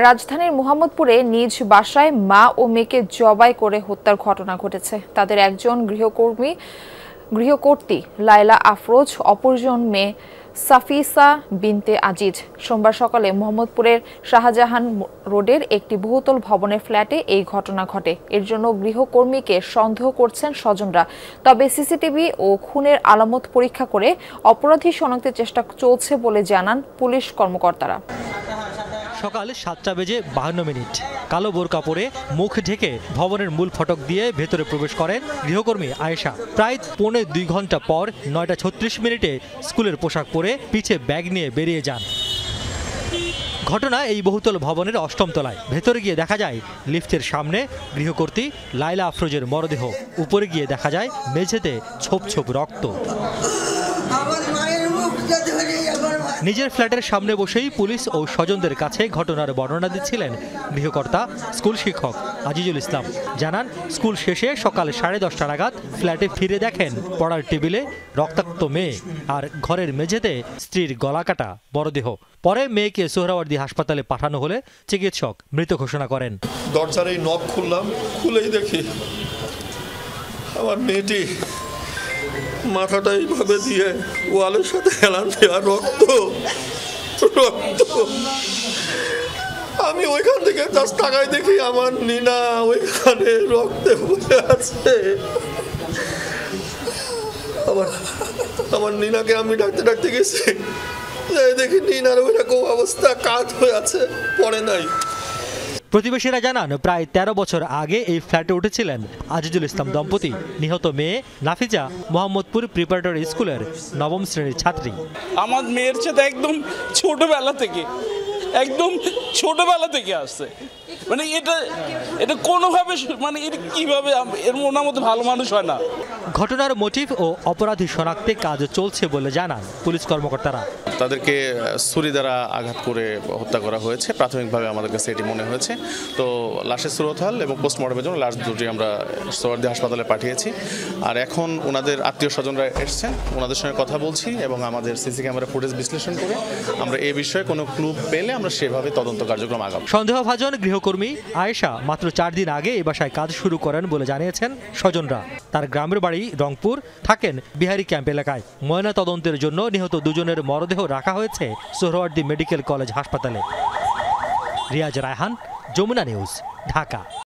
রাজধানীর মোহাম্মদপুরে নিজ বাসায় মা ও মেয়েকে জবাই করে হত্যার ঘটনা ঘটেছে। তাদের একজন গৃহকর্ত্রী লায়লা আফরোজ, অপরজন মেয়ে সাফিসা বিনতে আজিজ। সোমবার সকালে মোহাম্মদপুরের শাহজাহান রোডের একটি বহুতল ভবনের ফ্ল্যাটে এই ঘটনা ঘটে। এর জন্য গৃহকর্মীকে সন্দেহ করছেন স্বজনরা। তবে সিসিটিভি ও খুনের আলামত পরীক্ষা করে অপরাধী শনাক্তের চেষ্টা চলছে বলে জানান পুলিশ কর্মকর্তারা। সকাল 7:52 কালো বোরকা পরে মুখ ঢেকে ভবনের মূল ফটক দিয়ে ভেতরে প্রবেশ করেন গৃহকর্মী আয়েশা। প্রায় 2.25 ঘন্টা পর 9:36 স্কুলের পোশাক পরে পিছে ব্যাগ নিয়ে বেরিয়ে যান। ঘটনা এই বহুতল ভবনের 8ম তলায়। ভেতরে গিয়ে দেখা যায় লিফটের সামনে গৃহকর্ত্রী লায়লা আফরোজের মরদেহ। উপরে গিয়ে দেখা যায় মেঝেতে ছোপ ছোপ রক্ত। নিজের ফ্ল্যাটের সামনে বসেই পুলিশ ও স্বজনদের কাছে ঘটনার বর্ণনা দিচ্ছিলেন গৃহকর্তা স্কুল শিক্ষক আজিজুল ইসলাম। জানান, স্কুল শেষে সকাল 10:30 নাগাদ ফ্ল্যাটে ফিরে দেখেন পড়ার টেবিলে রক্তাক্ত মেয়ে আর ঘরের মেঝেতে স্ত্রীর গলাকাটা মরদেহ। পরে মেয়েকে সোহরাওয়ার্দী হাসপাতালে পাঠানো হলে চিকিৎসক মৃত ঘোষণা করেন। দরজার এই নব খুললাম, খুলেই দেখি আমার মেয়েটি মাথাটা এইভাবে দিয়ে ওয়ালের সাথে হেলান দেওয়া, রক্ত রক্ত। আমি ওইখান থেকে জাস্ট তাকায় দেখি আমার নিনা ওইখানে রক্তে বসে আছে। আমার নিনাকে আমি ডাকতে গেছি, দেখি নিনার ওইরকম অবস্থা, কাত হয়ে আছে, পড়ে নাই। প্রতিবেশীরা জানান, প্রায় 13 বছর আগে এই ফ্ল্যাটে উঠেছিলেন আজিজুল ইসলাম দম্পতি। নিহত মেয়ে নাফিজা মোহাম্মদপুর প্রিপারেটরি স্কুলের 9ম শ্রেণীর ছাত্রী। আমার মেয়ের সাথে একদম ছোটবেলা থেকে আসছে। মানে এটা কোনোভাবে, মানে এটা কিভাবে, এর মনের মতো ভালো মানুষ হয় না। ঘটনার মোটিভ ও অপরাধী শনাক্তে কাজ চলছে বলে জানান পুলিশ কর্মকর্তারা। তাদেরকে ছুরি দ্বারা আঘাত করে হত্যা করা হয়েছে, প্রাথমিকভাবে আমাদের কাছে এটি মনে হয়েছে। তো লাশের সুরতহাল এবং পোস্টমর্টমের জন্য লাশ দুটি আমরা সোহরাওয়ার্দী হাসপাতালে পাঠিয়েছি। আর এখন ওনাদের আত্মীয় স্বজনরা এসেছেন, ওনাদের সঙ্গে কথা বলছি এবং আমাদের সিসি ক্যামেরা ফুটেজ বিশ্লেষণ করে আমরা এই বিষয়ে কোনো ক্লু পেলে আমরা সেভাবে তদন্ত কার্যক্রম আগাবো। সন্দেহভাজন গৃহকর্মী আয়েশা মাত্র 4 দিন আগে এই বাসায় কাজ শুরু করেন বলে জানিয়েছেন স্বজনরা। তার গ্রামের বাড়ি রংপুর, থাকেন বিহারি ক্যাম্প এলাকায়। ময়না তদন্তের জন্য নিহত দুজনের মরদেহ রাখা হয়েছে সোহরাওয়ার্দী মেডিকেল কলেজ হাসপাতালে। রিয়াজ রায়হান, যমুনা নিউজ, ঢাকা।